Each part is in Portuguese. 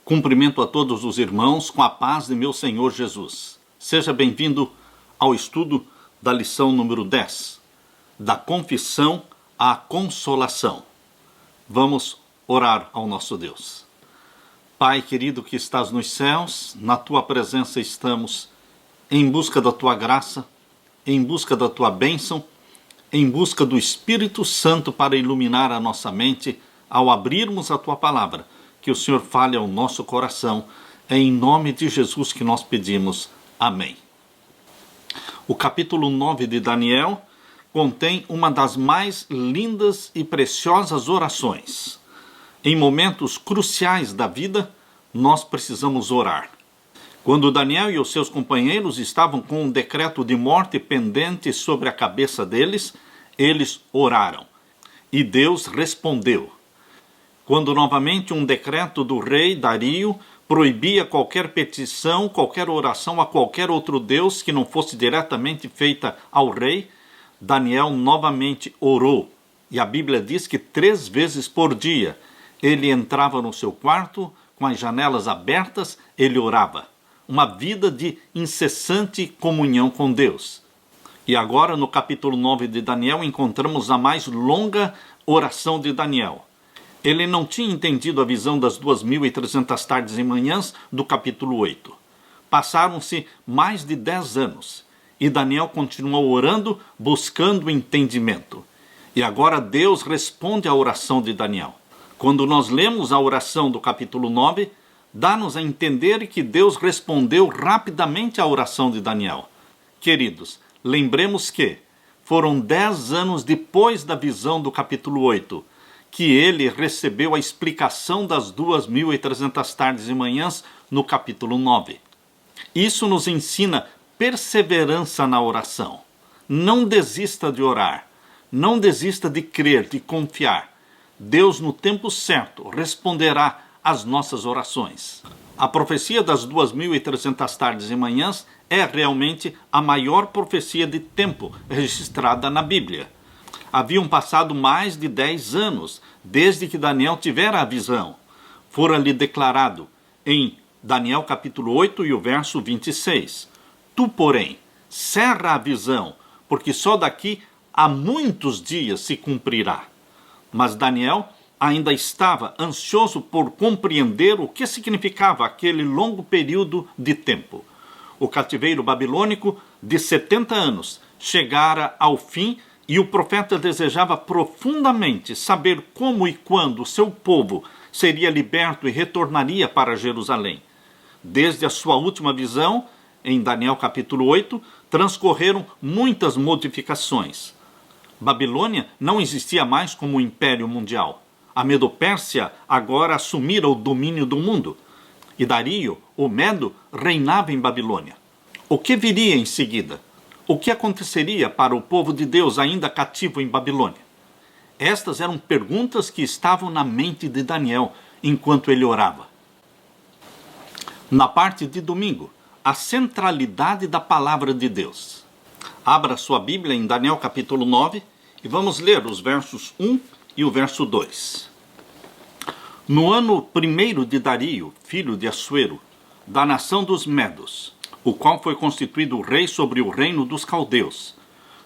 Cumprimento a todos os irmãos com a paz de meu Senhor Jesus. Seja bem-vindo ao estudo da lição número 10, da confissão à consolação. Vamos orar ao nosso Deus. Pai querido que estás nos céus, na tua presença estamos em busca da tua graça, em busca da tua bênção, em busca do Espírito Santo para iluminar a nossa mente ao abrirmos a tua palavra. Que o Senhor fale ao nosso coração. É em nome de Jesus que nós pedimos. Amém. O capítulo 9 de Daniel contém uma das mais lindas e preciosas orações. Em momentos cruciais da vida, nós precisamos orar. Quando Daniel e os seus companheiros estavam com um decreto de morte pendente sobre a cabeça deles, eles oraram. E Deus respondeu. Quando novamente um decreto do rei Dario proibia qualquer petição, qualquer oração a qualquer outro Deus que não fosse diretamente feita ao rei, Daniel novamente orou. E a Bíblia diz que 3 vezes por dia ele entrava no seu quarto, com as janelas abertas, ele orava. Uma vida de incessante comunhão com Deus. E agora no capítulo 9 de Daniel encontramos a mais longa oração de Daniel. Ele não tinha entendido a visão das 2.300 tardes e manhãs do capítulo 8. Passaram-se mais de 10 anos e Daniel continuou orando, buscando entendimento. E agora Deus responde à oração de Daniel. Quando nós lemos a oração do capítulo 9, dá-nos a entender que Deus respondeu rapidamente à oração de Daniel. Queridos, lembremos que foram 10 anos depois da visão do capítulo 8, que ele recebeu a explicação das 2.300 tardes e manhãs no capítulo 9. Isso nos ensina perseverança na oração. Não desista de orar. Não desista de crer, de confiar. Deus, no tempo certo, responderá às nossas orações. A profecia das 2.300 tardes e manhãs é realmente a maior profecia de tempo registrada na Bíblia. Haviam passado mais de 10 anos desde que Daniel tivera a visão. Fora-lhe declarado em Daniel capítulo 8 e o verso 26. Tu, porém, cerra a visão, porque só daqui a muitos dias se cumprirá. Mas Daniel ainda estava ansioso por compreender o que significava aquele longo período de tempo. O cativeiro babilônico de 70 anos chegara ao fim e o profeta desejava profundamente saber como e quando o seu povo seria liberto e retornaria para Jerusalém. Desde a sua última visão, em Daniel capítulo 8, transcorreram muitas modificações. Babilônia não existia mais como império mundial. A Medo-Pérsia agora assumira o domínio do mundo. E Dario, o Medo, reinava em Babilônia. O que viria em seguida? O que aconteceria para o povo de Deus ainda cativo em Babilônia? Estas eram perguntas que estavam na mente de Daniel enquanto ele orava. Na parte de domingo, a centralidade da palavra de Deus. Abra sua Bíblia em Daniel capítulo 9 e vamos ler os versos 1 e o verso 2. No ano 1º de Dario, filho de Assuero, da nação dos Medos, o qual foi constituído rei sobre o reino dos caldeus.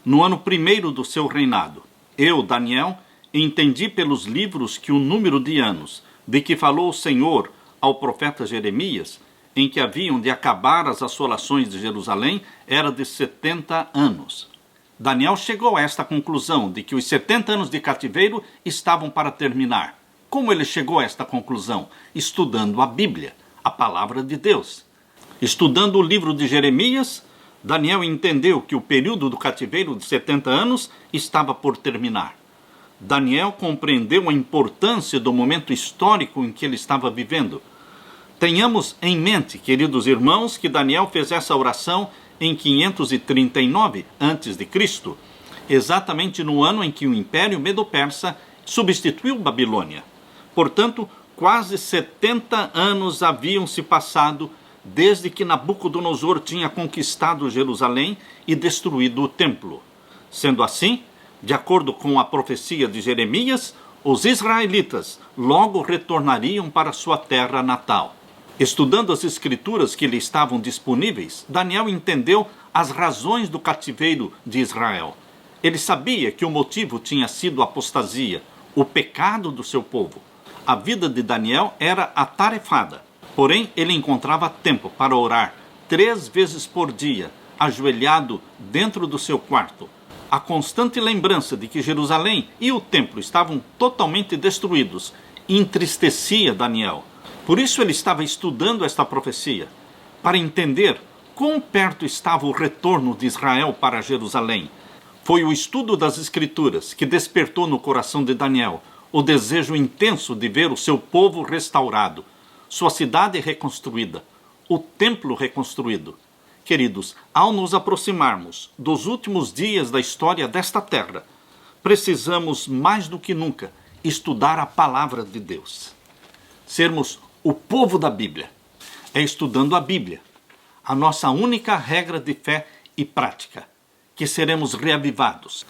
No ano 1º do seu reinado, eu, Daniel, entendi pelos livros que o número de anos de que falou o Senhor ao profeta Jeremias, em que haviam de acabar as assolações de Jerusalém, era de 70 anos. Daniel chegou a esta conclusão de que os 70 anos de cativeiro estavam para terminar. Como ele chegou a esta conclusão? Estudando a Bíblia, a palavra de Deus. Estudando o livro de Jeremias, Daniel entendeu que o período do cativeiro de 70 anos estava por terminar. Daniel compreendeu a importância do momento histórico em que ele estava vivendo. Tenhamos em mente, queridos irmãos, que Daniel fez essa oração em 539 a.C., exatamente no ano em que o Império Medo-Persa substituiu Babilônia. Portanto, quase 70 anos haviam se passado desde que Nabucodonosor tinha conquistado Jerusalém e destruído o templo. Sendo assim, de acordo com a profecia de Jeremias, os israelitas logo retornariam para sua terra natal. Estudando as escrituras que lhe estavam disponíveis, Daniel entendeu as razões do cativeiro de Israel. Ele sabia que o motivo tinha sido a apostasia, o pecado do seu povo. A vida de Daniel era atarefada, porém ele encontrava tempo para orar 3 vezes por dia, ajoelhado dentro do seu quarto. A constante lembrança de que Jerusalém e o templo estavam totalmente destruídos entristecia Daniel. Por isso ele estava estudando esta profecia, para entender quão perto estava o retorno de Israel para Jerusalém. Foi o estudo das Escrituras que despertou no coração de Daniel o desejo intenso de ver o seu povo restaurado, sua cidade reconstruída, o templo reconstruído. Queridos, ao nos aproximarmos dos últimos dias da história desta terra, precisamos mais do que nunca estudar a palavra de Deus. Sermos o povo da Bíblia é estudando a Bíblia, a nossa única regra de fé e prática, que seremos reavivados,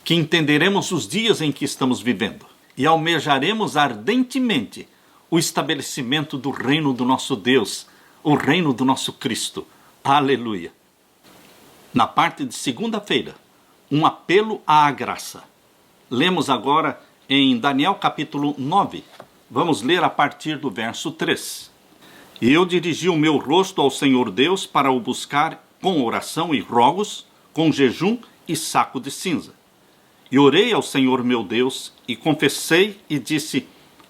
que entenderemos os dias em que estamos vivendo e almejaremos ardentemente o estabelecimento do reino do nosso Deus, o reino do nosso Cristo. Aleluia! Na parte de segunda-feira, um apelo à graça. Lemos agora em Daniel capítulo 9. Vamos ler a partir do verso 3. E eu dirigi o meu rosto ao Senhor Deus para o buscar com oração e rogos, com jejum e saco de cinza. E orei ao Senhor meu Deus, e confessei e disse: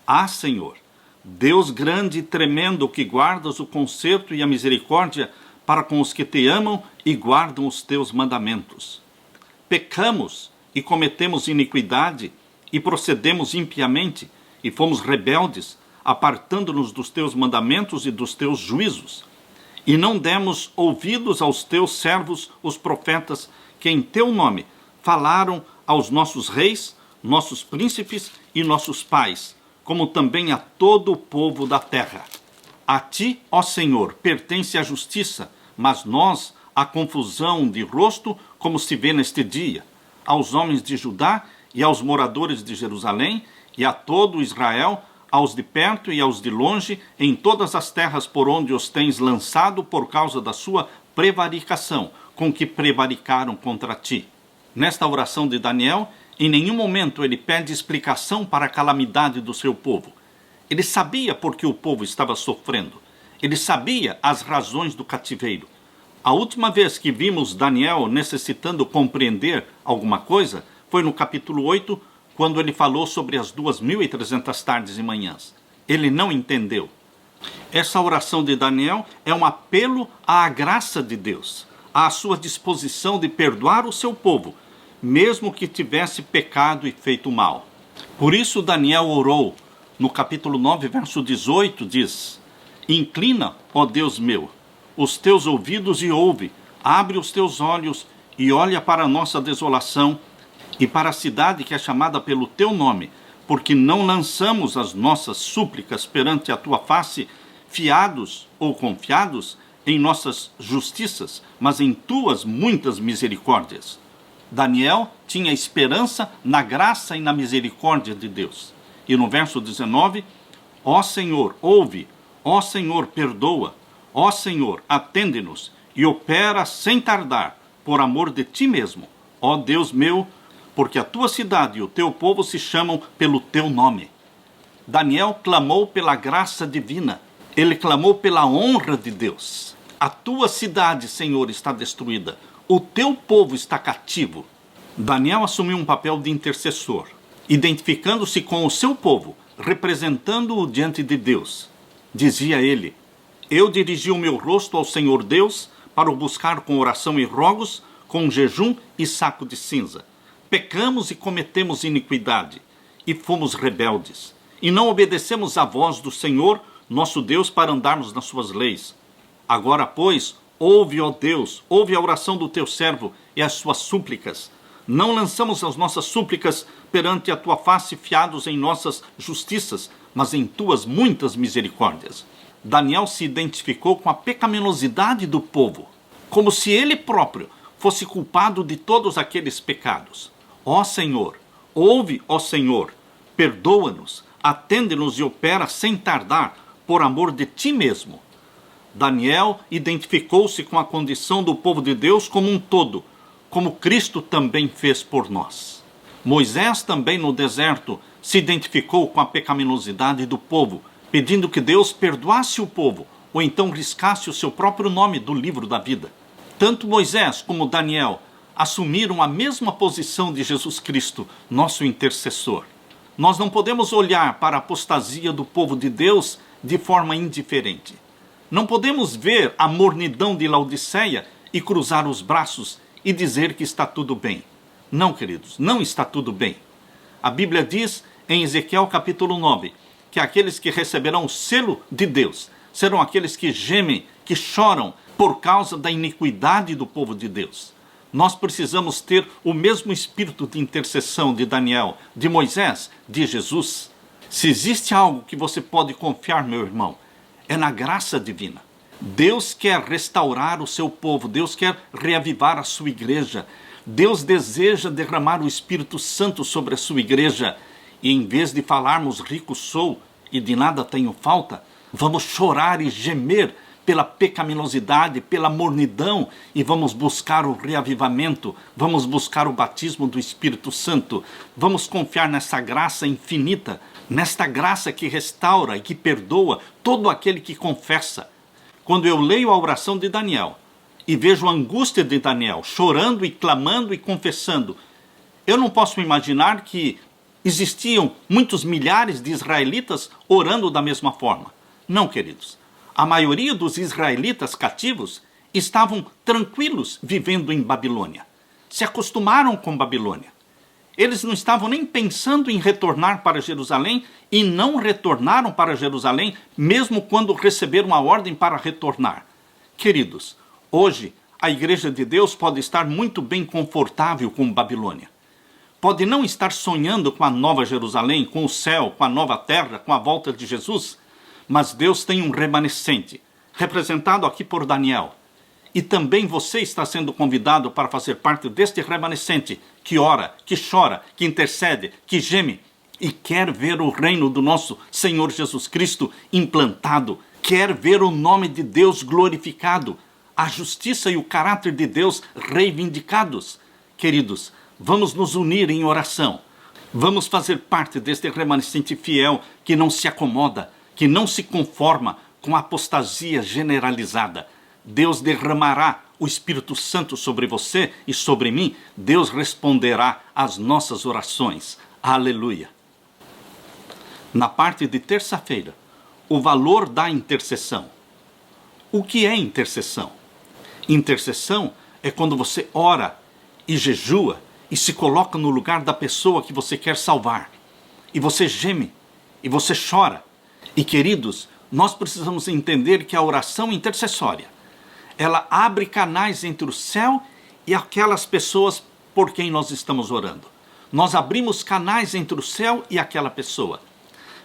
Ah, Senhor, Deus grande e tremendo, que guardas o conserto e a misericórdia para com os que te amam e guardam os teus mandamentos. Pecamos e cometemos iniquidade, e procedemos impiamente, e fomos rebeldes, apartando-nos dos teus mandamentos e dos teus juízos. E não demos ouvidos aos teus servos, os profetas, que em teu nome falaram aos nossos reis, nossos príncipes e nossos pais, como também a todo o povo da terra. A ti, ó Senhor, pertence a justiça, mas nós a confusão de rosto, como se vê neste dia. Aos homens de Judá e aos moradores de Jerusalém, e a todo Israel, aos de perto e aos de longe, em todas as terras por onde os tens lançado por causa da sua prevaricação, com que prevaricaram contra ti. Nesta oração de Daniel, em nenhum momento ele pede explicação para a calamidade do seu povo. Ele sabia por que o povo estava sofrendo. Ele sabia as razões do cativeiro. A última vez que vimos Daniel necessitando compreender alguma coisa foi no capítulo 8, quando ele falou sobre as 2.300 tardes e manhãs. Ele não entendeu. Essa oração de Daniel é um apelo à graça de Deus, à sua disposição de perdoar o seu povo, mesmo que tivesse pecado e feito mal. Por isso Daniel orou. No capítulo 9, verso 18, diz: Inclina, ó Deus meu, os teus ouvidos e ouve, abre os teus olhos e olha para a nossa desolação e para a cidade que é chamada pelo teu nome, porque não lançamos as nossas súplicas perante a tua face, fiados ou confiados em nossas justiças, mas em tuas muitas misericórdias. Daniel tinha esperança na graça e na misericórdia de Deus. E no verso 19, ó Senhor, ouve, ó Senhor, perdoa, ó Senhor, atende-nos e opera sem tardar, por amor de ti mesmo, ó Deus meu, porque a tua cidade e o teu povo se chamam pelo teu nome. Daniel clamou pela graça divina, ele clamou pela honra de Deus. A tua cidade, Senhor, está destruída, o teu povo está cativo. Daniel assumiu um papel de intercessor, identificando-se com o seu povo, representando-o diante de Deus. Dizia ele: Eu dirigi o meu rosto ao Senhor Deus para o buscar com oração e rogos, com jejum e saco de cinza. Pecamos e cometemos iniquidade, e fomos rebeldes, e não obedecemos à voz do Senhor, nosso Deus, para andarmos nas suas leis. Agora, pois, ouve, ó Deus, ouve a oração do teu servo e as suas súplicas. Não lançamos as nossas súplicas perante a tua face, fiados em nossas justiças, mas em tuas muitas misericórdias. Daniel se identificou com a pecaminosidade do povo, como se ele próprio fosse culpado de todos aqueles pecados. Ó Senhor, ouve, ó Senhor, perdoa-nos, atende-nos e opera sem tardar, por amor de ti mesmo. Daniel identificou-se com a condição do povo de Deus como um todo, como Cristo também fez por nós. Moisés também no deserto se identificou com a pecaminosidade do povo, pedindo que Deus perdoasse o povo, ou então riscasse o seu próprio nome do livro da vida. Tanto Moisés como Daniel assumiram a mesma posição de Jesus Cristo, nosso intercessor. Nós não podemos olhar para a apostasia do povo de Deus de forma indiferente. Não podemos ver a mornidão de Laodiceia e cruzar os braços e dizer que está tudo bem. Não, queridos, não está tudo bem. A Bíblia diz em Ezequiel capítulo 9, que aqueles que receberão o selo de Deus serão aqueles que gemem, que choram por causa da iniquidade do povo de Deus. Nós precisamos ter o mesmo espírito de intercessão de Daniel, de Moisés, de Jesus. Se existe algo que você pode confiar, meu irmão, é na graça divina. Deus quer restaurar o seu povo, Deus quer reavivar a sua igreja. Deus deseja derramar o Espírito Santo sobre a sua igreja. E em vez de falarmos rico sou e de nada tenho falta, vamos chorar e gemer pela pecaminosidade, pela mornidão, e vamos buscar o reavivamento, vamos buscar o batismo do Espírito Santo, vamos confiar nessa graça infinita, nesta graça que restaura e que perdoa todo aquele que confessa. Quando eu leio a oração de Daniel e vejo a angústia de Daniel, chorando e clamando e confessando, eu não posso imaginar que existiam muitos milhares de israelitas orando da mesma forma. Não, queridos. A maioria dos israelitas cativos estavam tranquilos vivendo em Babilônia. Se acostumaram com Babilônia. Eles não estavam nem pensando em retornar para Jerusalém e não retornaram para Jerusalém, mesmo quando receberam a ordem para retornar. Queridos, hoje a Igreja de Deus pode estar muito bem confortável com Babilônia. Pode não estar sonhando com a nova Jerusalém, com o céu, com a nova terra, com a volta de Jesus, mas Deus tem um remanescente, representado aqui por Daniel. E também você está sendo convidado para fazer parte deste remanescente, que ora, que chora, que intercede, que geme, e quer ver o reino do nosso Senhor Jesus Cristo implantado, quer ver o nome de Deus glorificado, a justiça e o caráter de Deus reivindicados. Queridos, vamos nos unir em oração, vamos fazer parte deste remanescente fiel que não se acomoda, que não se conforma com a apostasia generalizada. Deus derramará o Espírito Santo sobre você e sobre mim. Deus responderá às nossas orações. Aleluia. Na parte de terça-feira, o valor da intercessão. O que é intercessão? Intercessão é quando você ora e jejua e se coloca no lugar da pessoa que você quer salvar. E você geme, e você chora. E queridos, nós precisamos entender que a oração intercessória, ela abre canais entre o céu e aquelas pessoas por quem nós estamos orando. Nós abrimos canais entre o céu e aquela pessoa.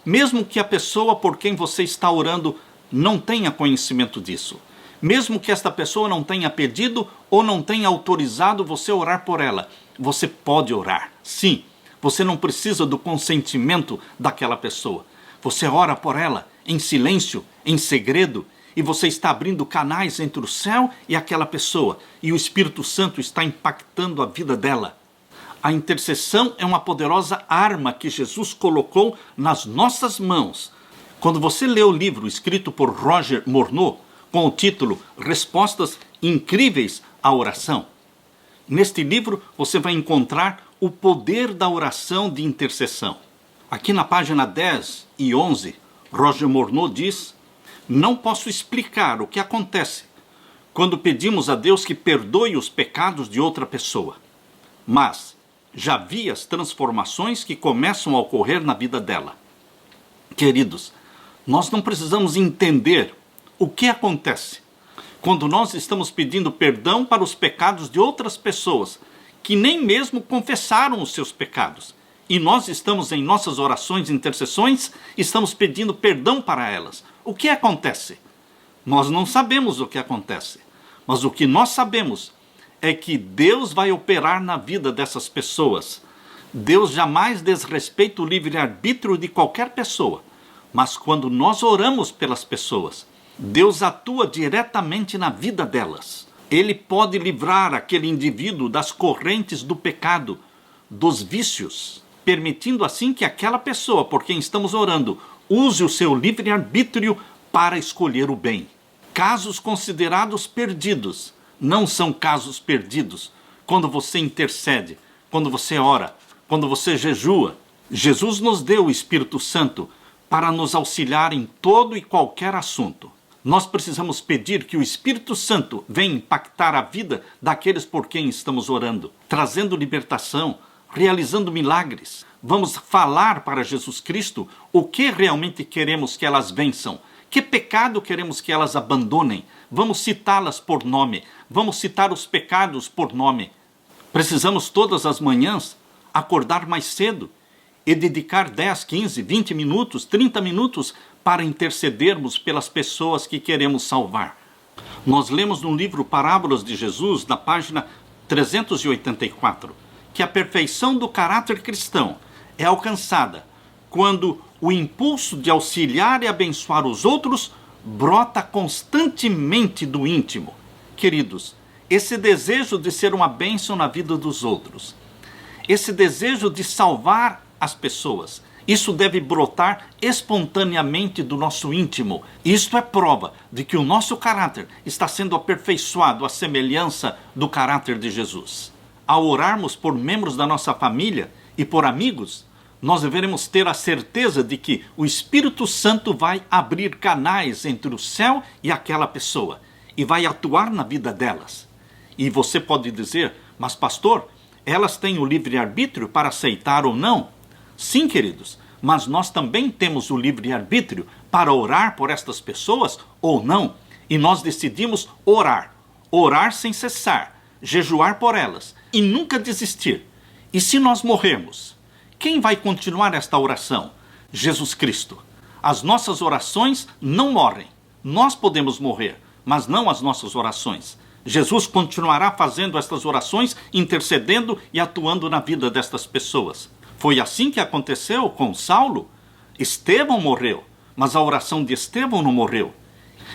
Mesmo que a pessoa por quem você está orando não tenha conhecimento disso. Mesmo que esta pessoa não tenha pedido ou não tenha autorizado você a orar por ela, você pode orar. Sim, você não precisa do consentimento daquela pessoa. Você ora por ela em silêncio, em segredo, e você está abrindo canais entre o céu e aquela pessoa, e o Espírito Santo está impactando a vida dela. A intercessão é uma poderosa arma que Jesus colocou nas nossas mãos. Quando você lê o livro escrito por Roger Morneau, com o título Respostas Incríveis à Oração, neste livro você vai encontrar o poder da oração de intercessão. Aqui na página 10 e 11, Roger Morneau diz: não posso explicar o que acontece quando pedimos a Deus que perdoe os pecados de outra pessoa, mas já vi as transformações que começam a ocorrer na vida dela. Queridos, nós não precisamos entender o que acontece quando nós estamos pedindo perdão para os pecados de outras pessoas que nem mesmo confessaram os seus pecados. E nós estamos em nossas orações e intercessões, estamos pedindo perdão para elas. O que acontece? Nós não sabemos o que acontece. Mas o que nós sabemos é que Deus vai operar na vida dessas pessoas. Deus jamais desrespeita o livre-arbítrio de qualquer pessoa. Mas quando nós oramos pelas pessoas, Deus atua diretamente na vida delas. Ele pode livrar aquele indivíduo das correntes do pecado, dos vícios, permitindo assim que aquela pessoa por quem estamos orando use o seu livre-arbítrio para escolher o bem. Casos considerados perdidos não são casos perdidos quando você intercede, quando você ora, quando você jejua. Jesus nos deu o Espírito Santo para nos auxiliar em todo e qualquer assunto. Nós precisamos pedir que o Espírito Santo venha impactar a vida daqueles por quem estamos orando, trazendo libertação, realizando milagres. Vamos falar para Jesus Cristo o que realmente queremos que elas vençam, que pecado queremos que elas abandonem. Vamos citá-las por nome, vamos citar os pecados por nome. Precisamos todas as manhãs acordar mais cedo e dedicar 10, 15, 20 minutos, 30 minutos para intercedermos pelas pessoas que queremos salvar. Nós lemos no livro Parábolas de Jesus, na página 384, que a perfeição do caráter cristão é alcançada quando o impulso de auxiliar e abençoar os outros brota constantemente do íntimo. Queridos, esse desejo de ser uma bênção na vida dos outros, esse desejo de salvar as pessoas, isso deve brotar espontaneamente do nosso íntimo. Isto é prova de que o nosso caráter está sendo aperfeiçoado à semelhança do caráter de Jesus. Ao orarmos por membros da nossa família e por amigos, nós devemos ter a certeza de que o Espírito Santo vai abrir canais entre o céu e aquela pessoa e vai atuar na vida delas. E você pode dizer, mas pastor, elas têm o livre-arbítrio para aceitar ou não? Sim, queridos, mas nós também temos o livre-arbítrio para orar por estas pessoas ou não. E nós decidimos orar, orar sem cessar, jejuar por elas e nunca desistir. E se nós morrermos, quem vai continuar esta oração? Jesus Cristo. As nossas orações não morrem. Nós podemos morrer, mas não as nossas orações. Jesus continuará fazendo estas orações, intercedendo e atuando na vida destas pessoas. Foi assim que aconteceu com Saulo. Estevão morreu, mas a oração de Estevão não morreu.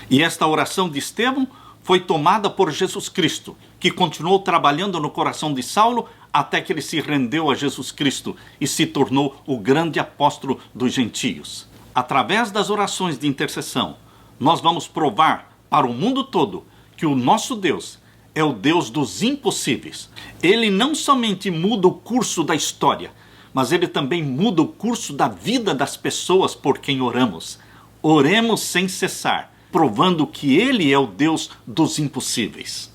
E esta oração de Estevão foi tomada por Jesus Cristo, que continuou trabalhando no coração de Saulo até que ele se rendeu a Jesus Cristo e se tornou o grande apóstolo dos gentios. Através das orações de intercessão, nós vamos provar para o mundo todo que o nosso Deus é o Deus dos impossíveis. Ele não somente muda o curso da história, mas ele também muda o curso da vida das pessoas por quem oramos. Oremos sem cessar, provando que ele é o Deus dos impossíveis.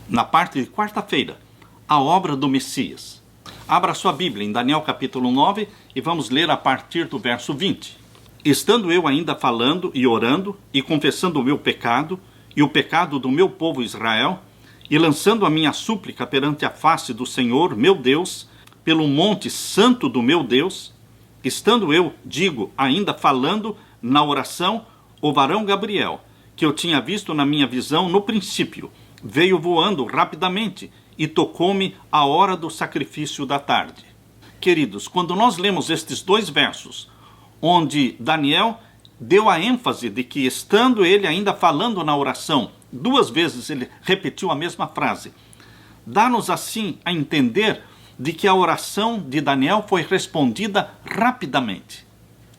Na parte de quarta-feira, a obra do Messias. Abra sua Bíblia em Daniel capítulo 9 e vamos ler a partir do verso 20. Estando eu ainda falando e orando e confessando o meu pecado e o pecado do meu povo Israel, e lançando a minha súplica perante a face do Senhor, meu Deus, pelo monte santo do meu Deus, estando eu, digo, ainda falando na oração, o varão Gabriel, que eu tinha visto na minha visão no princípio, veio voando rapidamente e tocou-me a hora do sacrifício da tarde. Queridos, quando nós lemos estes dois versos, onde Daniel deu a ênfase de que, estando ele ainda falando na oração, duas vezes ele repetiu a mesma frase, dá-nos assim a entender de que a oração de Daniel foi respondida rapidamente.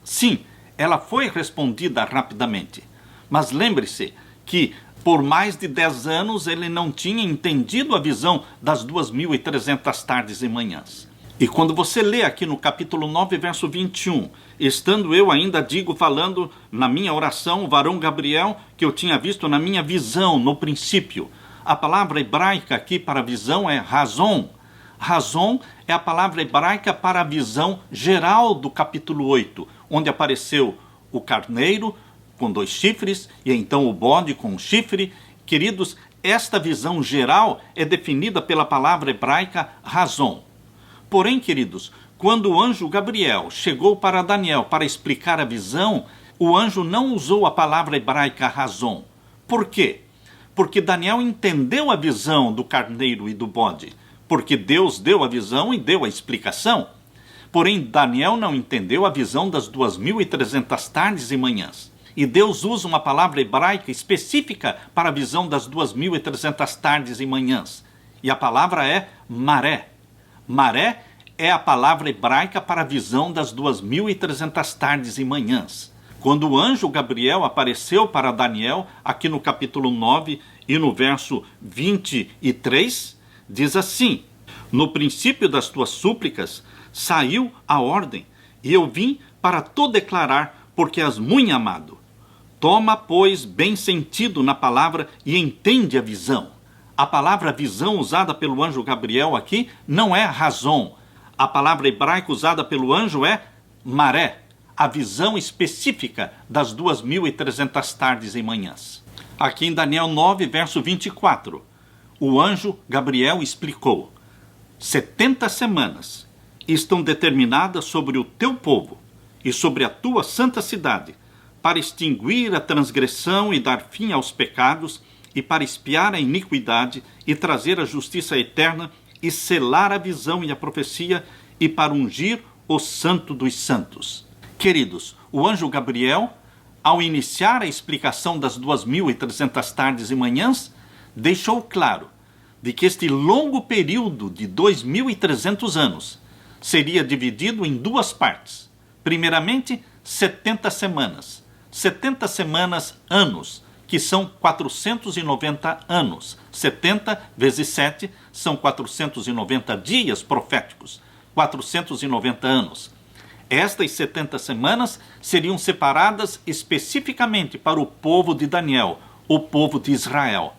Sim, ela foi respondida rapidamente, mas lembre-se que por mais de 10 anos ele não tinha entendido a visão das 2.300 tardes e manhãs. E quando você lê aqui no capítulo 9, verso 21, estando eu ainda, digo, falando na minha oração, o varão Gabriel, que eu tinha visto na minha visão no princípio. A palavra hebraica aqui para visão é razon. Razon é a palavra hebraica para a visão geral do capítulo 8, onde apareceu o carneiro com 2 chifres e então o bode com um chifre. Queridos, esta visão geral é definida pela palavra hebraica razon. Porém, queridos, quando o anjo Gabriel chegou para Daniel para explicar a visão, o anjo não usou a palavra hebraica razon. Por quê? Porque Daniel entendeu a visão do carneiro e do bode. Porque Deus deu a visão e deu a explicação. Porém, Daniel não entendeu a visão das 2.300 tardes e manhãs. E Deus usa uma palavra hebraica específica para a visão das 2.300 tardes e manhãs. E a palavra é maré. Maré é a palavra hebraica para a visão das 2.300 tardes e manhãs. Quando o anjo Gabriel apareceu para Daniel, aqui no capítulo 9 e no verso 23, diz assim: no princípio das tuas súplicas saiu a ordem, e eu vim para te declarar, porque és muito amado. Toma, pois, bem sentido na palavra e entende a visão. A palavra visão usada pelo anjo Gabriel aqui não é razão. A palavra hebraica usada pelo anjo é maré, a visão específica das 2.300 tardes e manhãs. Aqui em Daniel 9, verso 24, o anjo Gabriel explicou: 70 semanas estão determinadas sobre o teu povo e sobre a tua santa cidade, para extinguir a transgressão e dar fim aos pecados, e para expiar a iniquidade e trazer a justiça eterna, e selar a visão e a profecia, e para ungir o santo dos santos. Queridos, o anjo Gabriel, ao iniciar a explicação das 2.300 tardes e manhãs, deixou claro de que este longo período de 2.300 anos seria dividido em duas partes. Primeiramente, 70 semanas. 70 semanas, anos, que são 490 anos. 70 vezes 7 são 490 dias proféticos. 490 anos. Estas 70 semanas seriam separadas especificamente para o povo de Daniel, o povo de Israel.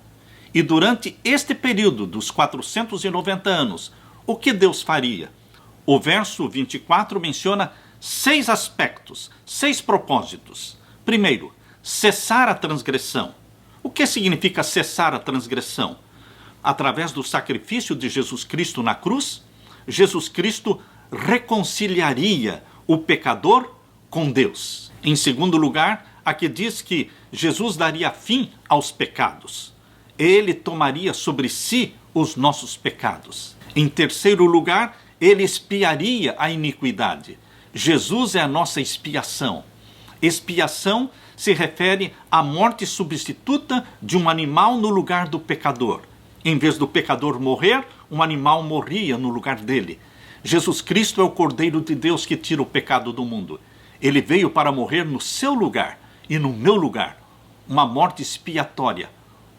E durante este período dos 490 anos, o que Deus faria? O verso 24 menciona 6 aspectos, 6 propósitos. Primeiro, cessar a transgressão. O que significa cessar a transgressão? Através do sacrifício de Jesus Cristo na cruz, Jesus Cristo reconciliaria o pecador com Deus. Em segundo lugar, aqui diz que Jesus daria fim aos pecados. Ele tomaria sobre si os nossos pecados. Em terceiro lugar, ele expiaria a iniquidade. Jesus é a nossa expiação. Expiação se refere à morte substituta de um animal no lugar do pecador. Em vez do pecador morrer, um animal morria no lugar dele. Jesus Cristo é o Cordeiro de Deus que tira o pecado do mundo. Ele veio para morrer no seu lugar e no meu lugar. Uma morte expiatória,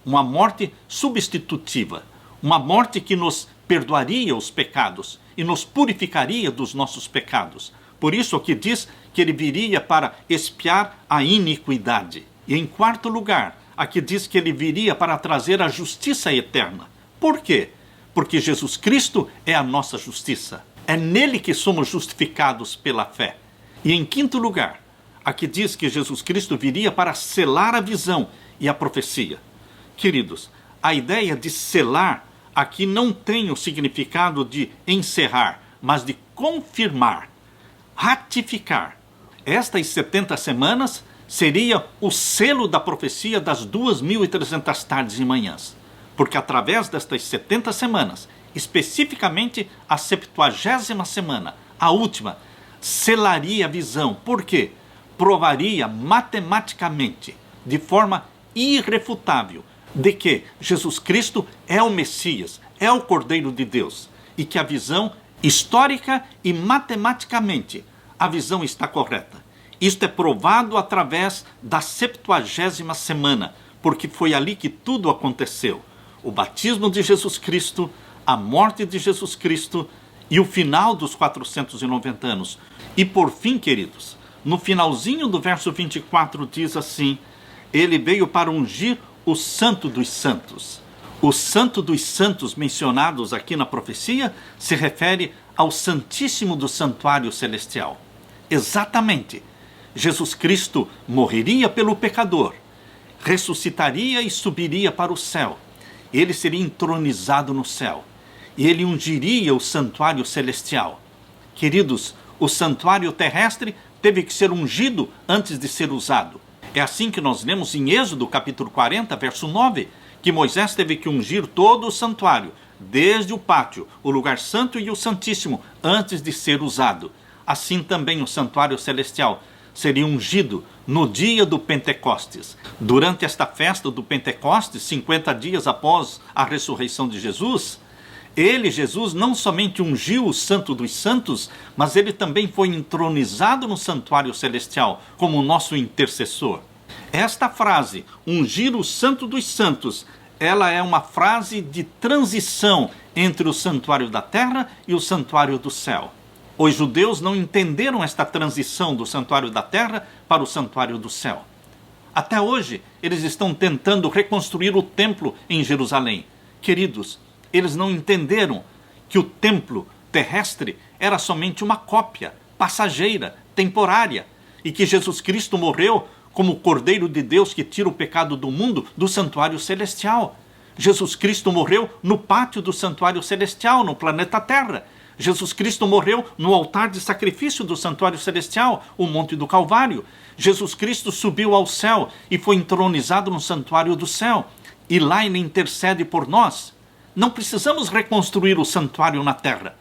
uma morte substitutiva, uma morte que nos perdoaria os pecados e nos purificaria dos nossos pecados. Por isso aqui diz que ele viria para expiar a iniquidade. E em quarto lugar, aqui diz que ele viria para trazer a justiça eterna. Por quê? Porque Jesus Cristo é a nossa justiça. É nele que somos justificados pela fé. E em quinto lugar, aqui diz que Jesus Cristo viria para selar a visão e a profecia. Queridos, a ideia de selar aqui não tem o significado de encerrar, mas de confirmar, ratificar. Estas 70 semanas seria o selo da profecia das 2.300 tardes e manhãs. Porque através destas 70 semanas, especificamente a 70ª semana, a última, selaria a visão. Por quê? Provaria matematicamente, de forma irrefutável, de que Jesus Cristo é o Messias, é o Cordeiro de Deus, e que a visão histórica e matematicamente, a visão está correta. Isto é provado através da 70ª semana, porque foi ali que tudo aconteceu. O batismo de Jesus Cristo, a morte de Jesus Cristo e o final dos 490 anos. E por fim, queridos, no finalzinho do verso 24 diz assim: ele veio para ungir o Santo dos Santos. O Santo dos Santos mencionados aqui na profecia se refere ao Santíssimo do Santuário Celestial. Exatamente. Jesus Cristo morreria pelo pecador, ressuscitaria e subiria para o céu. Ele seria entronizado no céu. E ele ungiria o santuário celestial. Queridos, o santuário terrestre teve que ser ungido antes de ser usado. É assim que nós lemos em Êxodo capítulo 40, verso 9, que Moisés teve que ungir todo o santuário, desde o pátio, o lugar santo e o santíssimo, antes de ser usado. assim também o santuário celestial seria ungido no dia do Pentecostes. Durante esta festa do Pentecostes, 50 dias após a ressurreição de Jesus, ele, Jesus, não somente ungiu o Santo dos Santos, mas ele também foi entronizado no santuário celestial como nosso intercessor. Esta frase, ungir o Santo dos Santos, ela é uma frase de transição entre o santuário da terra e o santuário do céu. Os judeus não entenderam esta transição do santuário da terra para o santuário do céu. Até hoje, eles estão tentando reconstruir o templo em Jerusalém. Queridos, eles não entenderam que o templo terrestre era somente uma cópia, passageira, temporária, e que Jesus Cristo morreu como o Cordeiro de Deus que tira o pecado do mundo do santuário celestial. Jesus Cristo morreu no pátio do santuário celestial, no planeta Terra. Jesus Cristo morreu no altar de sacrifício do santuário celestial, o Monte do Calvário. Jesus Cristo subiu ao céu e foi entronizado no santuário do céu. E lá ele intercede por nós. Não precisamos reconstruir o santuário na terra,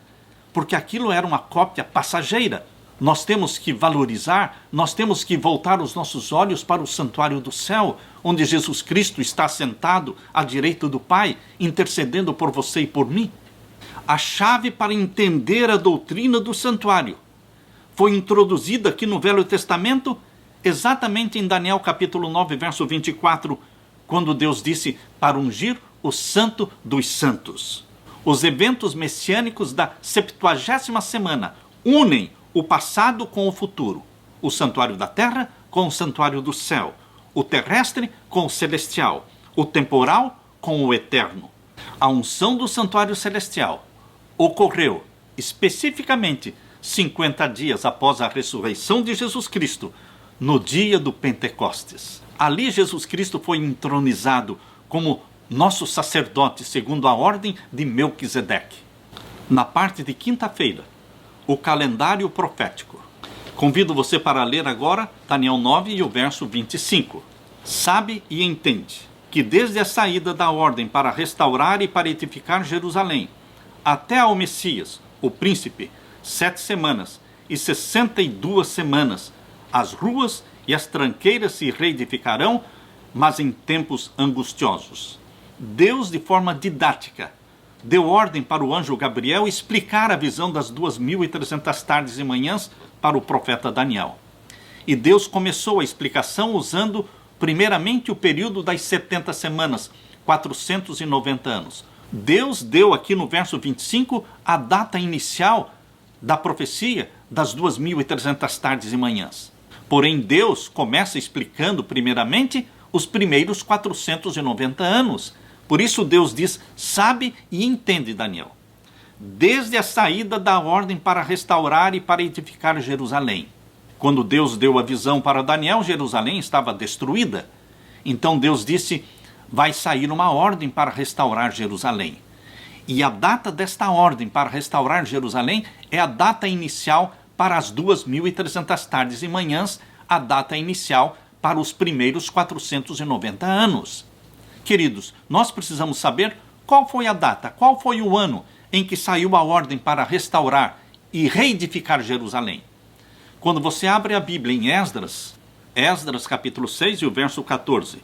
porque aquilo era uma cópia passageira. Nós temos que valorizar, nós temos que voltar os nossos olhos para o santuário do céu, onde Jesus Cristo está sentado à direita do Pai, intercedendo por você e por mim. A chave para entender a doutrina do santuário foi introduzida aqui no Velho Testamento, exatamente em Daniel capítulo 9, verso 24, quando Deus disse para ungir o Santo dos Santos. Os eventos messiânicos da 70ª semana unem o passado com o futuro, o santuário da terra com o santuário do céu, o terrestre com o celestial, o temporal com o eterno. A unção do santuário celestial ocorreu especificamente 50 dias após a ressurreição de Jesus Cristo, no dia do Pentecostes. Ali Jesus Cristo foi entronizado como nosso sacerdote segundo a ordem de Melquisedeque. Na parte de quinta-feira, o calendário profético. Convido você para ler agora Daniel 9 e o verso 25. Sabe e entende que desde a saída da ordem para restaurar e para edificar Jerusalém, até ao Messias, o príncipe, 7 semanas e 62 semanas, as ruas e as tranqueiras se reedificarão, mas em tempos angustiosos. Deus, de forma didática, deu ordem para o anjo Gabriel explicar a visão das 2.300 tardes e manhãs para o profeta Daniel. E Deus começou a explicação usando, primeiramente, o período das 70 semanas, 490 anos. Deus deu aqui no verso 25 a data inicial da profecia das 2.300 tardes e manhãs. Porém, Deus começa explicando, primeiramente, os primeiros 490 anos. Por isso Deus diz, sabe e entende, Daniel. Desde a saída da ordem para restaurar e para edificar Jerusalém. Quando Deus deu a visão para Daniel, Jerusalém estava destruída. Então Deus disse, vai sair uma ordem para restaurar Jerusalém. E a data desta ordem para restaurar Jerusalém é a data inicial para as 2.300 tardes e manhãs, a data inicial para os primeiros 490 anos. Queridos, nós precisamos saber qual foi a data, qual foi o ano em que saiu a ordem para restaurar e reedificar Jerusalém. Quando você abre a Bíblia em Esdras capítulo 6 e o verso 14.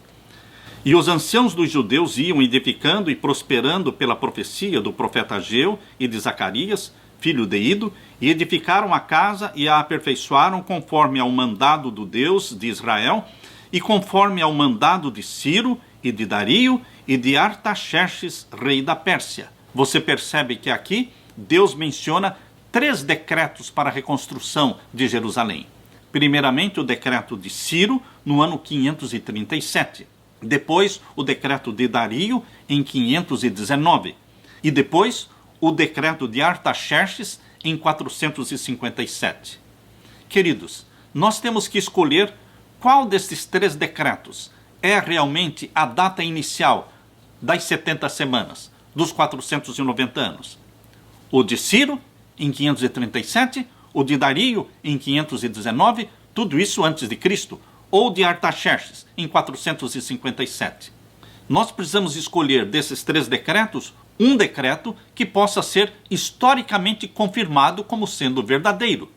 E os anciãos dos judeus iam edificando e prosperando pela profecia do profeta Ageu e de Zacarias, filho de Ido, e edificaram a casa e a aperfeiçoaram conforme ao mandado do Deus de Israel e conforme ao mandado de Ciro e de Dario e de Artaxerxes, rei da Pérsia. Você percebe que aqui Deus menciona 3 decretos para a reconstrução de Jerusalém. Primeiramente, o decreto de Ciro, no ano 537. Depois, o decreto de Dario, em 519. E depois, o decreto de Artaxerxes, em 457. Queridos, nós temos que escolher qual desses 3 decretos é realmente a data inicial das 70 semanas, dos 490 anos. O de Ciro, em 537, o de Dario, em 519, tudo isso antes de Cristo, ou de Artaxerxes, em 457. Nós precisamos escolher desses 3 decretos, um decreto que possa ser historicamente confirmado como sendo verdadeiro.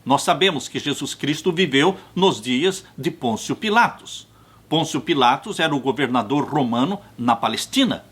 Nós sabemos que Jesus Cristo viveu nos dias de Pôncio Pilatos. Pôncio Pilatos era o governador romano na Palestina.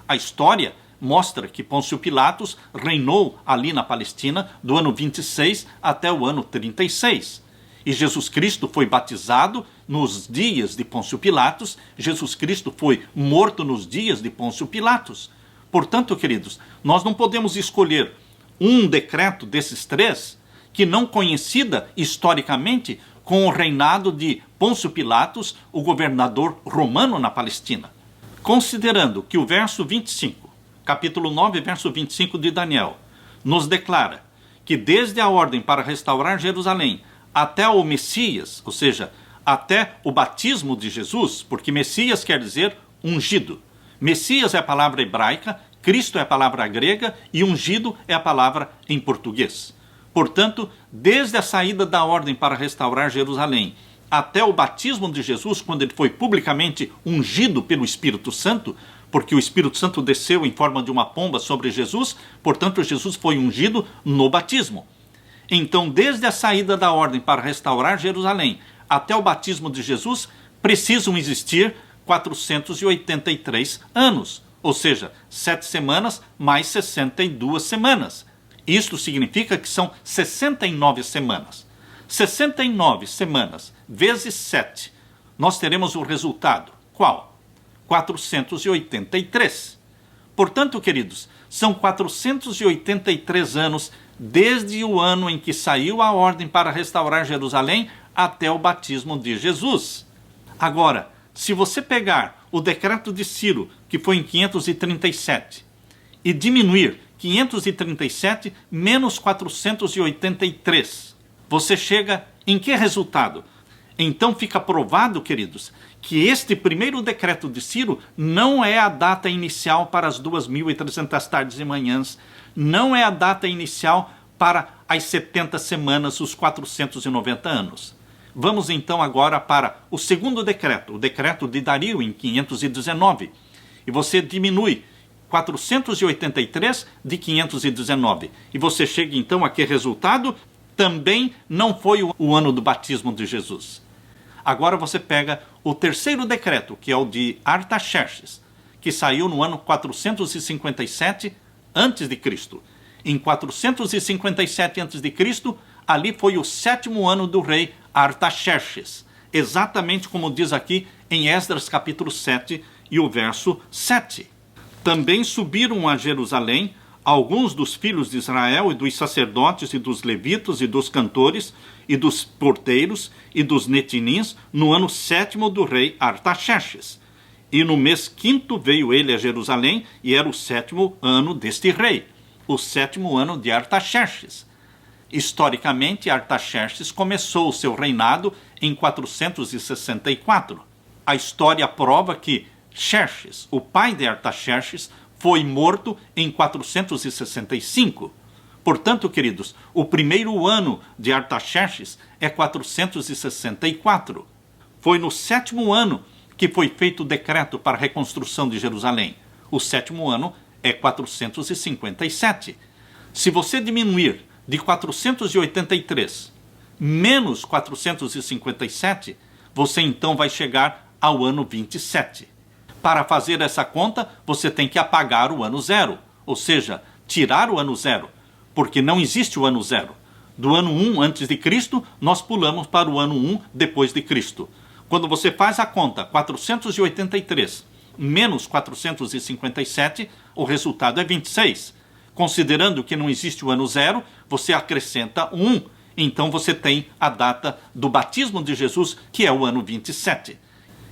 A história mostra que Pôncio Pilatos reinou ali na Palestina do ano 26 até o ano 36. E Jesus Cristo foi batizado nos dias de Pôncio Pilatos. Jesus Cristo foi morto nos dias de Pôncio Pilatos. Portanto, queridos, nós não podemos escolher um decreto desses três que não coincida historicamente com o reinado de Pôncio Pilatos, o governador romano na Palestina. Considerando que o verso 25, capítulo 9, verso 25 de Daniel, nos declara que desde a ordem para restaurar Jerusalém até o Messias, ou seja, até o batismo de Jesus, porque Messias quer dizer ungido. Messias é a palavra hebraica, Cristo é a palavra grega e ungido é a palavra em português. Portanto, desde a saída da ordem para restaurar Jerusalém até o batismo de Jesus, quando ele foi publicamente ungido pelo Espírito Santo, porque o Espírito Santo desceu em forma de uma pomba sobre Jesus, portanto Jesus foi ungido no batismo. Então, desde a saída da ordem para restaurar Jerusalém até o batismo de Jesus, precisam existir 483 anos, ou seja, 7 semanas mais 62 semanas. Isto significa que são 69 semanas. 69 semanas vezes 7, nós teremos o resultado. Qual? 483. Portanto, queridos, são 483 anos desde o ano em que saiu a ordem para restaurar Jerusalém até o batismo de Jesus. Agora, se você pegar o decreto de Ciro, que foi em 537, e diminuir 537 menos 483, você chega em que resultado? Então fica provado, queridos, que este primeiro decreto de Ciro não é a data inicial para as 2.300 tardes e manhãs, não é a data inicial para as 70 semanas, os 490 anos. Vamos então agora para o segundo decreto, o decreto de Dario em 519. E você diminui 483 de 519. E você chega então a que resultado? Também não foi o ano do batismo de Jesus. Agora você pega o terceiro decreto, que é o de Artaxerxes, que saiu no ano 457 a.C. Em 457 a.C., ali foi o 7º ano do rei Artaxerxes, exatamente como diz aqui em Esdras capítulo 7 e o verso 7. Também subiram a Jerusalém alguns dos filhos de Israel e dos sacerdotes e dos levitas e dos cantores e dos porteiros e dos netinins no ano 7º do rei Artaxerxes. E no mês 5º veio ele a Jerusalém e era o 7º ano deste rei, o 7º ano de Artaxerxes. Historicamente, Artaxerxes começou o seu reinado em 464. A história prova que Xerxes, o pai de Artaxerxes, foi morto em 465. Portanto, queridos, o primeiro ano de Artaxerxes é 464. Foi no 7º ano que foi feito o decreto para a reconstrução de Jerusalém. O 7º ano é 457. Se você diminuir de 483 menos 457, você então vai chegar ao ano 27. Para fazer essa conta, você tem que apagar o ano 0, ou seja, tirar o ano 0, porque não existe o ano 0. Do ano 1 antes de Cristo, nós pulamos para o ano 1 depois de Cristo. Quando você faz a conta 483 menos 457, o resultado é 26. Considerando que não existe o ano 0, você acrescenta 1. Então você tem a data do batismo de Jesus, que é o ano 27.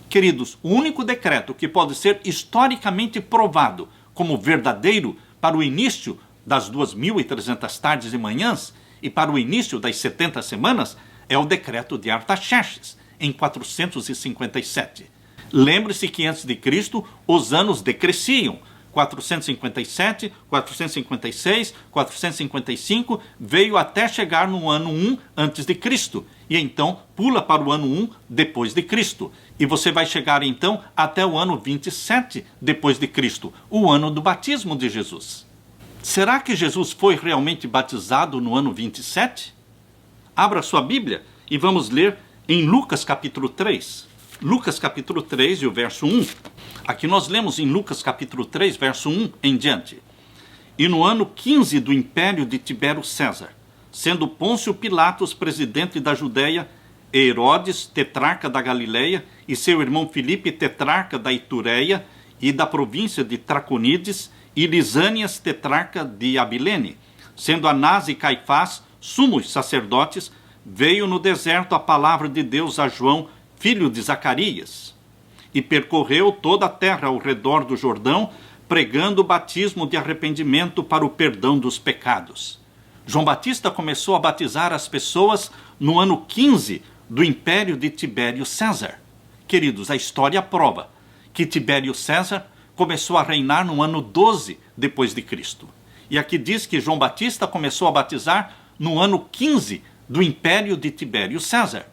Queridos, o único decreto que pode ser historicamente provado como verdadeiro para o início das 2.300 tardes e manhãs e para o início das 70 semanas é o decreto de Artaxerxes, em 457. Lembre-se que antes de Cristo os anos decresciam. 457, 456, 455, veio até chegar no ano 1 antes de Cristo. E então pula para o ano 1 depois de Cristo. E você vai chegar então até o ano 27 depois de Cristo, o ano do batismo de Jesus. Será que Jesus foi realmente batizado no ano 27? Abra sua Bíblia e vamos ler em Lucas capítulo 3. Lucas capítulo 3 e o verso 1. Aqui nós lemos em Lucas capítulo 3, verso 1 em diante. E no ano 15 do império de Tibério César, sendo Pôncio Pilatos presidente da Judéia, Herodes, tetrarca da Galileia, e seu irmão Filipe, tetrarca da Itureia e da província de Traconides, e Lisânias, tetrarca de Abilene, sendo Anás e Caifás, sumos sacerdotes, veio no deserto a palavra de Deus a João, filho de Zacarias, e percorreu toda a terra ao redor do Jordão, pregando o batismo de arrependimento para o perdão dos pecados. João Batista começou a batizar as pessoas no ano 15 do império de Tibério César. Queridos, a história prova que Tibério César começou a reinar no ano 12 depois de Cristo. E aqui diz que João Batista começou a batizar no ano 15 do império de Tibério César.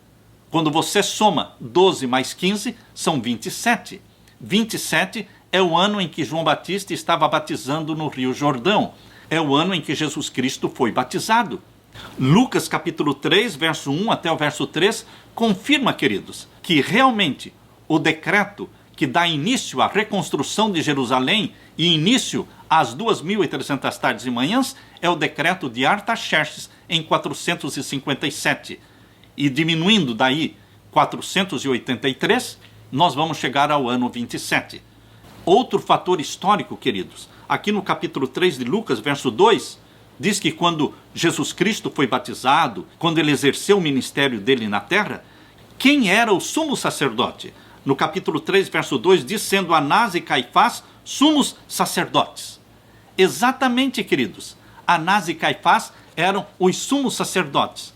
Quando você soma 12 mais 15, são 27. 27 é o ano em que João Batista estava batizando no Rio Jordão. É o ano em que Jesus Cristo foi batizado. Lucas capítulo 3, verso 1 até o verso 3, confirma, queridos, que realmente o decreto que dá início à reconstrução de Jerusalém e início às 2.300 tardes e manhãs é o decreto de Artaxerxes em 457. E diminuindo daí 483, nós vamos chegar ao ano 27. Outro fator histórico, queridos, aqui no capítulo 3 de Lucas, verso 2, diz que quando Jesus Cristo foi batizado, quando ele exerceu o ministério dele na terra, quem era o sumo sacerdote? No capítulo 3, verso 2, diz, sendo Anás e Caifás sumos sacerdotes. Exatamente, queridos, Anás e Caifás eram os sumos sacerdotes.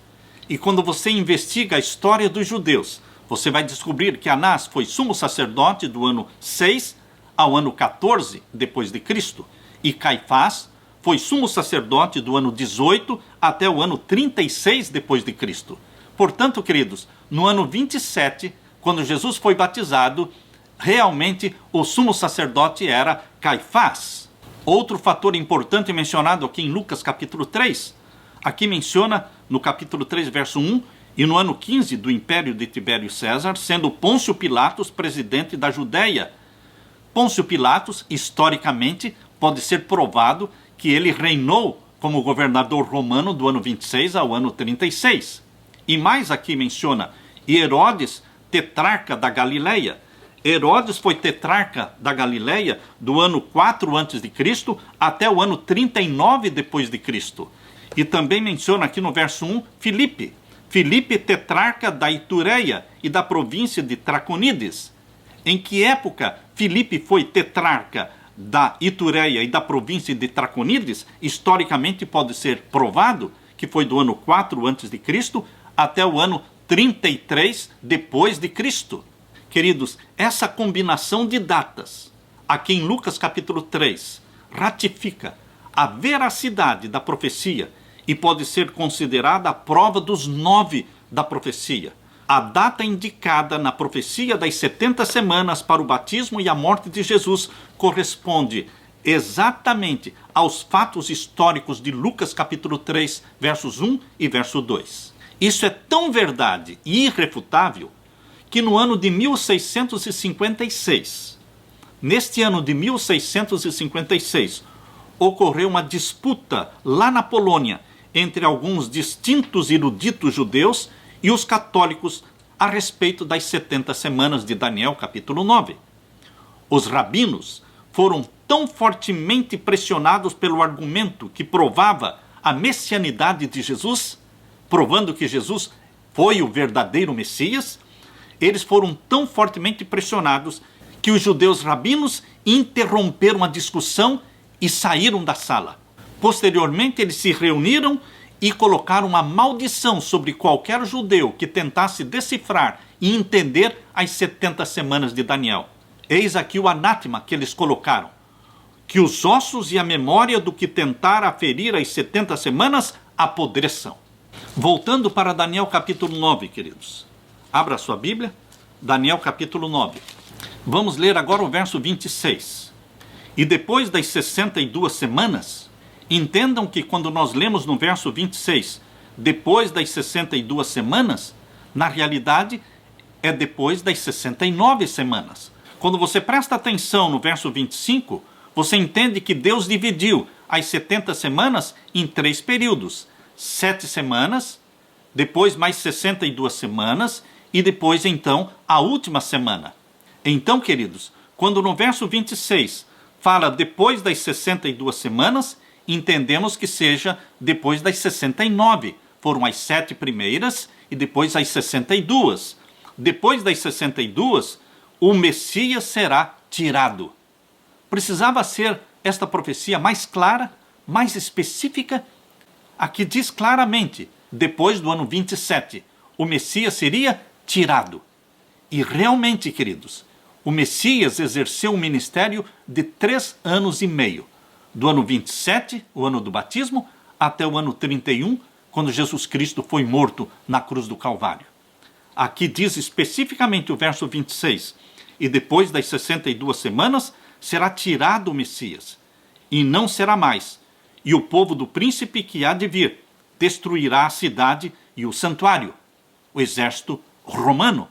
E quando você investiga a história dos judeus, você vai descobrir que Anás foi sumo sacerdote do ano 6 ao ano 14 depois de Cristo, e Caifás foi sumo sacerdote do ano 18 até o ano 36 depois de Cristo. Portanto, queridos, no ano 27, quando Jesus foi batizado, realmente o sumo sacerdote era Caifás. Outro fator importante mencionado aqui em Lucas capítulo 3, aqui menciona no capítulo 3, verso 1, e no ano 15 do império de Tibério César, sendo Pôncio Pilatos presidente da Judéia. Pôncio Pilatos, historicamente, pode ser provado que ele reinou como governador romano do ano 26 ao ano 36. E mais aqui menciona Herodes, tetrarca da Galileia. Herodes foi tetrarca da Galileia do ano 4 a.C. até o ano 39 depois de Cristo. E também menciona aqui no verso 1 Filipe. Filipe, tetrarca da Itureia e da província de Traconides. Em que época Filipe foi tetrarca da Itureia e da província de Traconides? Historicamente pode ser provado que foi do ano 4 a.C. até o ano 33 depois de Cristo. Queridos, essa combinação de datas, aqui em Lucas capítulo 3, ratifica a veracidade da profecia e pode ser considerada a prova dos 9 da profecia. A data indicada na profecia das 70 semanas para o batismo e a morte de Jesus corresponde exatamente aos fatos históricos de Lucas capítulo 3, versos 1 e verso 2. Isso é tão verdade e irrefutável que no ano de 1656, neste ano de 1656, ocorreu uma disputa lá na Polônia entre alguns distintos eruditos judeus e os católicos a respeito das 70 semanas de Daniel, capítulo 9. Os rabinos foram tão fortemente pressionados pelo argumento que provava a messianidade de Jesus, provando que Jesus foi o verdadeiro Messias, eles foram tão fortemente pressionados que os judeus rabinos interromperam a discussão e saíram da sala. Posteriormente, eles se reuniram e colocaram uma maldição sobre qualquer judeu que tentasse decifrar e entender as 70 semanas de Daniel. Eis aqui o anátema que eles colocaram: que os ossos e a memória do que tentar aferir as 70 semanas apodreçam. Voltando para Daniel capítulo 9, queridos. Abra a sua Bíblia, Daniel capítulo 9. Vamos ler agora o verso 26. E depois das 62 semanas, entendam que quando nós lemos no verso 26, depois das 62 semanas, na realidade é depois das 69 semanas. Quando você presta atenção no verso 25, você entende que Deus dividiu as 70 semanas em 3 períodos. 7 semanas, depois mais 62 semanas e depois então a última semana. Então, queridos, quando no verso 26 fala depois das 62 semanas, entendemos que seja depois das 69. Foram as 7 primeiras e depois as 62. Depois das 62, o Messias será tirado. Precisava ser esta profecia mais clara, mais específica. Aqui diz claramente, depois do ano 27, o Messias seria tirado. E realmente, queridos, o Messias exerceu um ministério de 3 anos e meio. Do ano 27, o ano do batismo, até o ano 31, quando Jesus Cristo foi morto na cruz do Calvário. Aqui diz especificamente o verso 26, e depois das 62 semanas será tirado o Messias, e não será mais, e o povo do príncipe que há de vir destruirá a cidade e o santuário, o exército romano.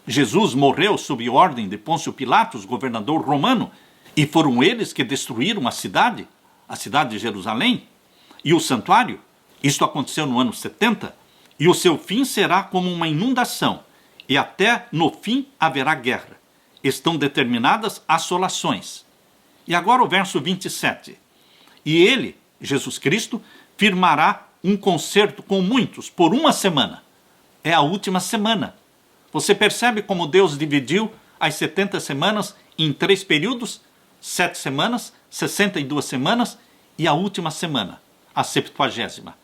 Jesus morreu sob ordem de Pôncio Pilatos, governador romano, e foram eles que destruíram a cidade de Jerusalém, e o santuário. Isto aconteceu no ano 70, e o seu fim será como uma inundação, e até no fim haverá guerra. Estão determinadas assolações. E agora o verso 27. E ele, Jesus Cristo, firmará um concerto com muitos por 1 semana. É a última semana. Você percebe como Deus dividiu as 70 semanas em 3 períodos? 7 semanas, 62 semanas e a última semana, a 70ª.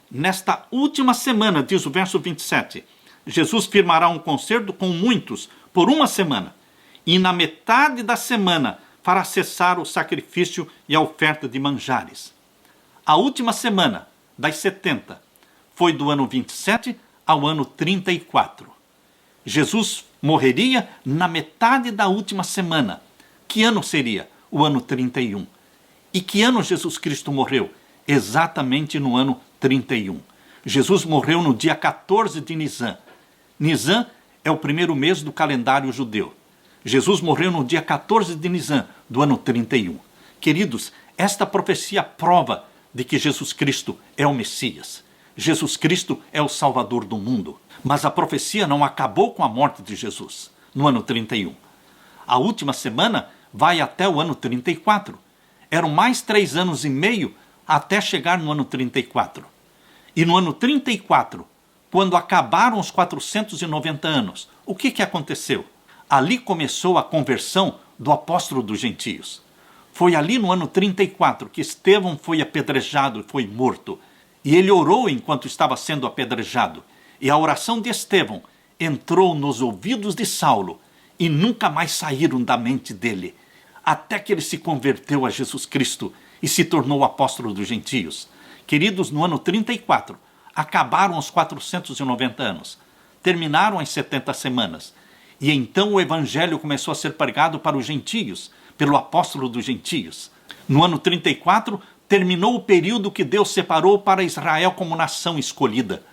Nesta última semana, diz o verso 27, Jesus firmará um concerto com muitos por 1 semana. E na metade da semana fará cessar o sacrifício e a oferta de manjares. A última semana das 70 foi do ano 27 ao ano 34. Jesus morreria na metade da última semana. Que ano seria? O ano 31. E que ano Jesus Cristo morreu? Exatamente no ano 31. Jesus morreu no dia 14 de Nisan. Nisan é o primeiro mês do calendário judeu. Jesus morreu no dia 14 de Nisan, do ano 31. Queridos, esta profecia prova de que Jesus Cristo é o Messias. Jesus Cristo é o Salvador do mundo. Mas a profecia não acabou com a morte de Jesus, no ano 31. A última semana vai até o ano 34. Eram mais 3 anos e meio até chegar no ano 34. E no ano 34, quando acabaram os 490 anos, o que aconteceu? Ali começou a conversão do apóstolo dos gentios. Foi ali no ano 34 que Estevão foi apedrejado e foi morto. E ele orou enquanto estava sendo apedrejado. E a oração de Estevão entrou nos ouvidos de Saulo e nunca mais saíram da mente dele, até que ele se converteu a Jesus Cristo e se tornou apóstolo dos gentios. Queridos, no ano 34, acabaram os 490 anos, terminaram as 70 semanas, e então o evangelho começou a ser pregado para os gentios, pelo apóstolo dos gentios. No ano 34, terminou o período que Deus separou para Israel como nação escolhida.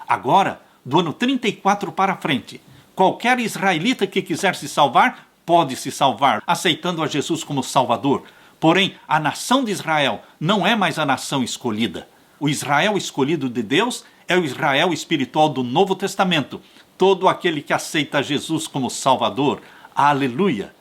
Agora, do ano 34 para frente, qualquer israelita que quiser se salvar, pode se salvar, aceitando a Jesus como Salvador. Porém, a nação de Israel não é mais a nação escolhida. O Israel escolhido de Deus é o Israel espiritual do Novo Testamento. Todo aquele que aceita Jesus como Salvador. Aleluia!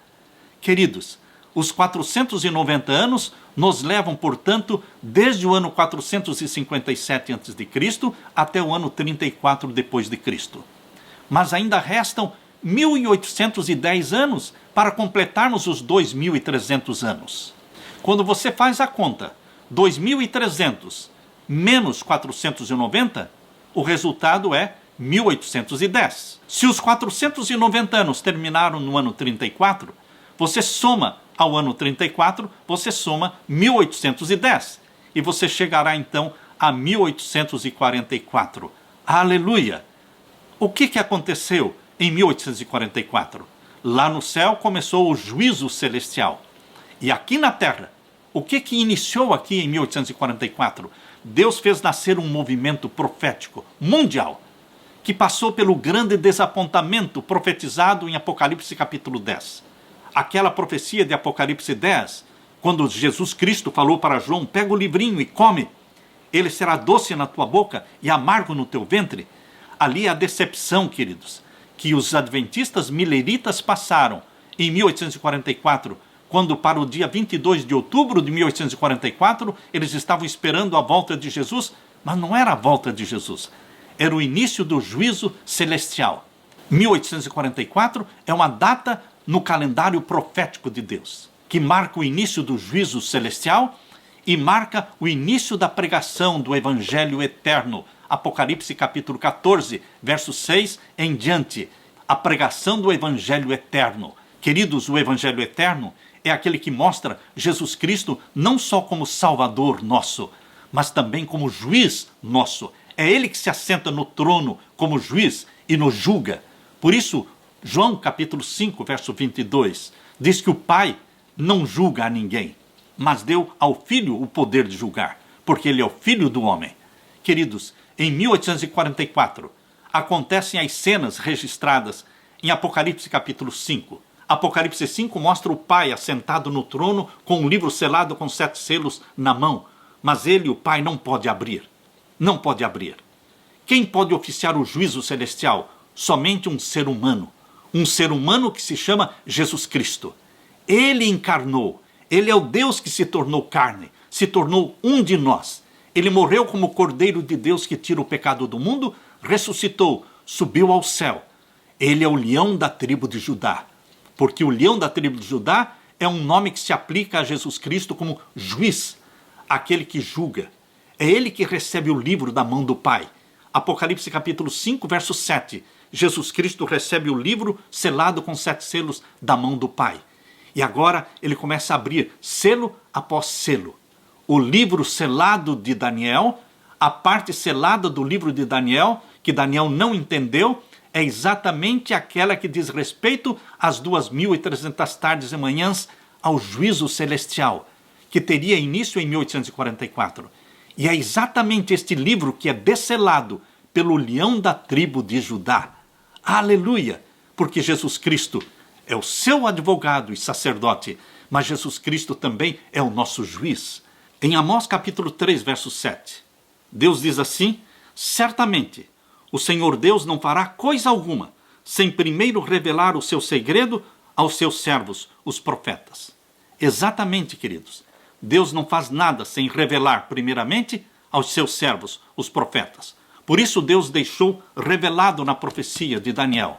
Queridos, os 490 anos nos levam, portanto, desde o ano 457 a.C. até o ano 34 depois de Cristo. Mas ainda restam 1810 anos para completarmos os 2300 anos. Quando você faz a conta, 2300 menos 490, o resultado é 1810. Se os 490 anos terminaram no ano 34, você soma ao ano 34, você soma 1810. E você chegará então a 1844. Aleluia! O que aconteceu em 1844? Lá no céu começou o juízo celestial. E aqui na terra, o que iniciou aqui em 1844? Deus fez nascer um movimento profético mundial que passou pelo grande desapontamento profetizado em Apocalipse capítulo 10. Aquela profecia de Apocalipse 10, quando Jesus Cristo falou para João: pega o livrinho e come, ele será doce na tua boca e amargo no teu ventre. Ali a decepção, queridos, que os adventistas mileritas passaram em 1844, quando para o dia 22 de outubro de 1844, eles estavam esperando a volta de Jesus, mas não era a volta de Jesus, era o início do juízo celestial. 1844 é uma data no calendário profético de Deus, que marca o início do juízo celestial e marca o início da pregação do Evangelho eterno. Apocalipse capítulo 14, verso 6 em diante, a pregação do Evangelho eterno. Queridos, o Evangelho eterno é aquele que mostra Jesus Cristo não só como Salvador nosso, mas também como juiz nosso. É ele que se assenta no trono como juiz e nos julga. Por isso, João capítulo 5, verso 22, diz que o Pai não julga a ninguém, mas deu ao Filho o poder de julgar, porque ele é o Filho do homem. Queridos, em 1844, acontecem as cenas registradas em Apocalipse capítulo 5. Apocalipse 5 mostra o Pai assentado no trono com um livro selado com 7 selos na mão, mas ele, o Pai, não pode abrir. Não pode abrir. Quem pode oficiar o juízo celestial? Somente um ser humano. Um ser humano que se chama Jesus Cristo. Ele encarnou. Ele é o Deus que se tornou carne, se tornou um de nós. Ele morreu como o Cordeiro de Deus que tira o pecado do mundo, ressuscitou, subiu ao céu. Ele é o leão da tribo de Judá, porque o leão da tribo de Judá é um nome que se aplica a Jesus Cristo como juiz, aquele que julga. É ele que recebe o livro da mão do Pai. Apocalipse capítulo 5, verso 7. Jesus Cristo recebe o livro selado com 7 selos da mão do Pai. E agora ele começa a abrir selo após selo. O livro selado de Daniel, a parte selada do livro de Daniel, que Daniel não entendeu, é exatamente aquela que diz respeito às 2.300 tardes e manhãs ao juízo celestial, que teria início em 1844. E é exatamente este livro que é desselado pelo leão da tribo de Judá. Aleluia! Porque Jesus Cristo é o seu advogado e sacerdote, mas Jesus Cristo também é o nosso juiz. Em Amós capítulo 3, verso 7, Deus diz assim: certamente o Senhor Deus não fará coisa alguma sem primeiro revelar o seu segredo aos seus servos, os profetas. Exatamente, queridos. Deus não faz nada sem revelar primeiramente aos seus servos, os profetas. Por isso Deus deixou revelado na profecia de Daniel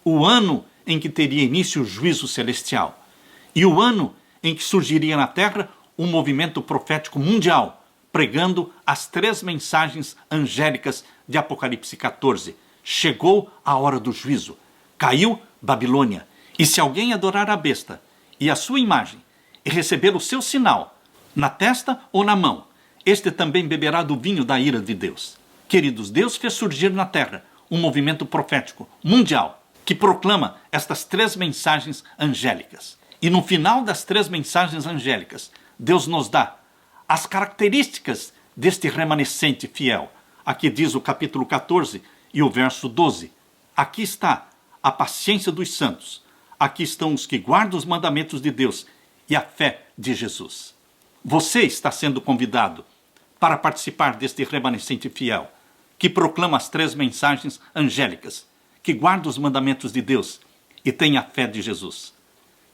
o ano em que teria início o juízo celestial e o ano em que surgiria na terra um movimento profético mundial, pregando as 3 mensagens angélicas de Apocalipse 14. Chegou a hora do juízo. Caiu Babilônia. E se alguém adorar a besta e a sua imagem e receber o seu sinal na testa ou na mão, este também beberá do vinho da ira de Deus. Queridos, Deus fez surgir na terra um movimento profético mundial que proclama estas 3 mensagens angélicas. E no final das 3 mensagens angélicas, Deus nos dá as características deste remanescente fiel. Aqui diz o capítulo 14 e o verso 12. Aqui está a paciência dos santos. Aqui estão os que guardam os mandamentos de Deus e a fé de Jesus. Você está sendo convidado para participar deste remanescente fiel, que proclama as 3 mensagens angélicas, que guarda os mandamentos de Deus e tem a fé de Jesus.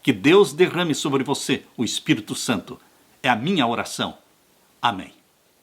Que Deus derrame sobre você o Espírito Santo. É a minha oração. Amém.